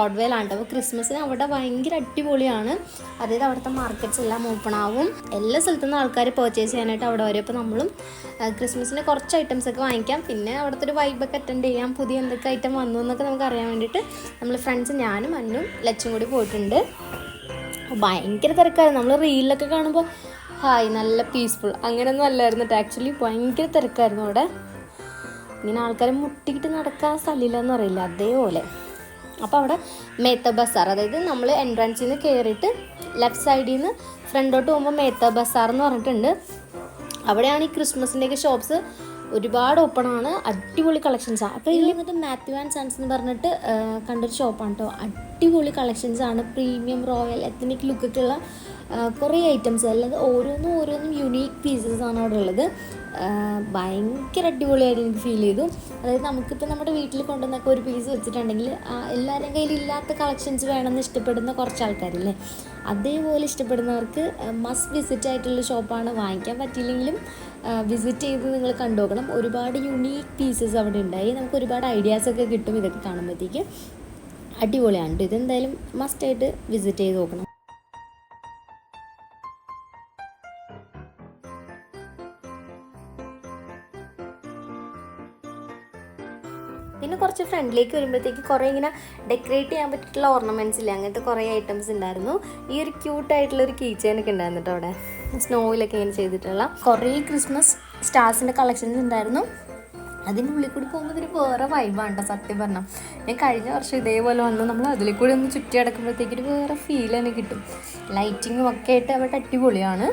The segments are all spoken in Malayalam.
ബ്രോഡ്വേയിലാണ്. അപ്പോൾ ക്രിസ്മസിന് അവിടെ ഭയങ്കര അടിപൊളിയാണ്. അതായത് അവിടുത്തെ മാർക്കറ്റ്സ് എല്ലാം ഓപ്പൺ ആവും, എല്ലാ സ്ഥലത്തു നിന്ന് ആൾക്കാർ പർച്ചേസ് ചെയ്യാനായിട്ട് അവിടെ വരും. അപ്പോൾ നമ്മളും ക്രിസ്മസിന് കുറച്ച് ഐറ്റംസൊക്കെ വാങ്ങിക്കാം, പിന്നെ അവിടുത്തെ ഒരു വൈബൊക്കെ അറ്റൻഡ് ചെയ്യാം. പുതിയ എന്തൊക്കെ ഐറ്റം വന്നു എന്നൊക്കെ നമുക്ക് അറിയാൻ വേണ്ടിയിട്ട് നമ്മൾ ഫ്രണ്ട്സ്, ഞാനും അന്നും ലച്ചും കൂടി പോയിട്ടുണ്ട്. ഭയങ്കര തിരക്കായിരുന്നു. നമ്മൾ റീലിലൊക്കെ കാണുമ്പോൾ ഹായ് നല്ല പീസ്ഫുൾ, അങ്ങനെയൊന്നും അല്ലായിരുന്നു കേട്ടോ. ആക്ച്വലി ഭയങ്കര തിരക്കായിരുന്നു അവിടെ. ഇങ്ങനെ ആൾക്കാരെ മുട്ടിയിട്ട് നടക്കാൻ സ്ഥലമില്ലെന്ന് അറിയില്ല, അതേപോലെ. അപ്പോൾ അവിടെ മേത്ത ബസാർ, അതായത് നമ്മൾ എൻട്രൻസിൽ നിന്ന് കയറിയിട്ട് ലെഫ്റ്റ് സൈഡിൽ നിന്ന് ഫ്രണ്ടോട്ട് പോകുമ്പോൾ മേത്ത ബസാർ എന്ന് പറഞ്ഞിട്ടുണ്ട്. അവിടെയാണ് ഈ ക്രിസ്മസിൻ്റെയൊക്കെ ഷോപ്സ് ഒരുപാട് ഓപ്പണാണ്, അടിപൊളി കളക്ഷൻസാണ്. അപ്പോൾ ഇതിൽ വന്നിട്ട് മാത്യു ആൻഡ് സൺസ് എന്ന് പറഞ്ഞിട്ട് കണ്ടൊരു ഷോപ്പാണ് കേട്ടോ. അടിപൊളി കളക്ഷൻസാണ്, പ്രീമിയം റോയൽ എത്നിക് ലുക്കൊക്കെ ഉള്ള കുറേ ഐറ്റംസ്. അല്ലാതെ ഓരോന്നും യുണീക്ക് പീസസ് ആണ് അവിടെ ഉള്ളത്. ഭയങ്കര അടിപൊളിയായിട്ട് എനിക്ക് ഫീൽ ചെയ്തു. അതായത് നമുക്കിപ്പോൾ നമ്മുടെ വീട്ടിൽ കൊണ്ടുവന്നൊക്കെ ഒരു പീസ് വെച്ചിട്ടുണ്ടെങ്കിൽ എല്ലാവരുടെയും കയ്യിൽ ഇല്ലാത്ത കളക്ഷൻസ് വേണമെന്ന് ഇഷ്ടപ്പെടുന്ന കുറച്ച് ആൾക്കാരില്ലേ, അതേപോലെ ഇഷ്ടപ്പെടുന്നവർക്ക് മസ്റ്റ് വിസിറ്റ് ആയിട്ടുള്ള ഷോപ്പാണ്. വാങ്ങിക്കാൻ പറ്റിയില്ലെങ്കിലും വിസിറ്റ് ചെയ്ത് നിങ്ങൾ കണ്ടുനോക്കണം. ഒരുപാട് യുണീക്ക് പീസസ് അവിടെ ഉണ്ടായി. നമുക്ക് ഒരുപാട് ഐഡിയാസൊക്കെ കിട്ടും ഇതൊക്കെ കാണുമ്പോഴത്തേക്ക്. അടിപൊളിയാണ്. ഇതെന്തായാലും മസ്റ്റായിട്ട് വിസിറ്റ് ചെയ്ത് നോക്കണം. പിന്നെ കുറച്ച് ഫ്രണ്ടിലേക്ക് വരുമ്പോഴത്തേക്ക് കുറേ ഇങ്ങനെ ഡെക്കറേറ്റ് ചെയ്യാൻ പറ്റിയിട്ടുള്ള ഓർണമെൻറ്റ്സ് ഇല്ലേ, അങ്ങനത്തെ കുറേ ഐറ്റംസ് ഉണ്ടായിരുന്നു. ഈ ഒരു ക്യൂട്ടായിട്ടുള്ളൊരു കീ ചെയിനൊക്കെ ഉണ്ടായിരുന്നു കേട്ടോ അവിടെ, സ്നോയിലൊക്കെ ഇങ്ങനെ ചെയ്തിട്ടുള്ള കുറേ ക്രിസ്മസ് സ്റ്റാർസിൻ്റെ കളക്ഷൻസ് ഉണ്ടായിരുന്നു. അതിൻ്റെ ഉള്ളിൽ കൂടി പോകുമ്പോൾ ഇതിന് വേറെ വൈബാണ് കേട്ടോ. സത്യം പറഞ്ഞാൽ ഞാൻ കഴിഞ്ഞ വർഷം ഇതേപോലെ വന്ന് നമ്മൾ അതിൽ കൂടി ഒന്ന് ചുറ്റി അടക്കുമ്പോഴത്തേക്കൊരു വേറെ ഫീൽ തന്നെ കിട്ടും. ലൈറ്റിങ്ങും ഒക്കെ ആയിട്ട് അവിടെ അടിപൊളിയാണ്.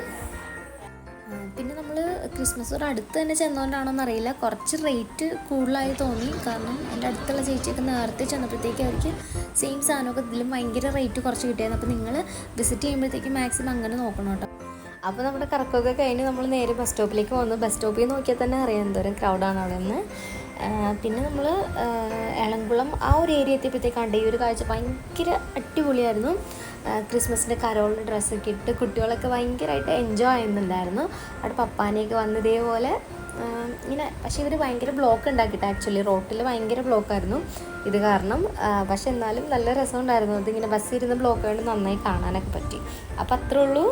പിന്നെ നമ്മൾ ക്രിസ്മസ് ഒരു അടുത്ത് തന്നെ ചെന്നുകൊണ്ടാണോന്ന് അറിയില്ല, കുറച്ച് റേറ്റ് കൂടുതലായി തോന്നി. കാരണം എൻ്റെ അടുത്തുള്ള ചേച്ചിയൊക്കെ നേരത്തെ ചെന്നപ്പോഴത്തേക്ക് അവർക്ക് സെയിം സാധനമൊക്കെ ഇതിലും ഭയങ്കര റേറ്റ് കുറച്ച് കിട്ടിയായിരുന്നു. അപ്പോൾ നിങ്ങൾ വിസിറ്റ് ചെയ്യുമ്പോഴത്തേക്ക് മാക്സിമം അങ്ങനെ നോക്കണം കേട്ടോ. അപ്പോൾ നമ്മുടെ കറക്കമൊക്കെ കഴിഞ്ഞ് നമ്മൾ നേരെ ബസ് സ്റ്റോപ്പിലേക്ക് വന്നു. ബസ് സ്റ്റോപ്പിൽ നോക്കിയാൽ തന്നെ അറിയാം എന്തോരം ക്രൗഡാണ് അവിടെ നിന്ന്. പിന്നെ നമ്മൾ എളംകുളം ആ ഒരു ഏരിയ എത്തിയപ്പോഴത്തേക്കാണ്ട് ഈ ഒരു കാഴ്ച ഭയങ്കര അടിപൊളിയായിരുന്നു. ക്രിസ്മസിൻ്റെ കരോളിൻ്റെ ഡ്രസ്സൊക്കെ ഇട്ട് കുട്ടികളൊക്കെ ഭയങ്കരമായിട്ട് എൻജോയ് ചെയ്യുന്നുണ്ടായിരുന്നു. അവിടെ പപ്പാനെയൊക്കെ വന്ന് ഇതേപോലെ ഇങ്ങനെ. പക്ഷേ ഇവർ ഭയങ്കര ബ്ലോക്ക് ഉണ്ടാക്കിയിട്ട്, ആക്ച്വലി റോട്ടിൽ ഭയങ്കര ബ്ലോക്കായിരുന്നു ഇത് കാരണം. പക്ഷെ എന്നാലും നല്ല രസമുണ്ടായിരുന്നു. അതിങ്ങനെ ബസ്സിരുന്ന് ബ്ലോക്ക് ആയതുകൊണ്ട് നന്നായി കാണാനൊക്കെ പറ്റി. അപ്പം അത്രേ ഉള്ളൂ.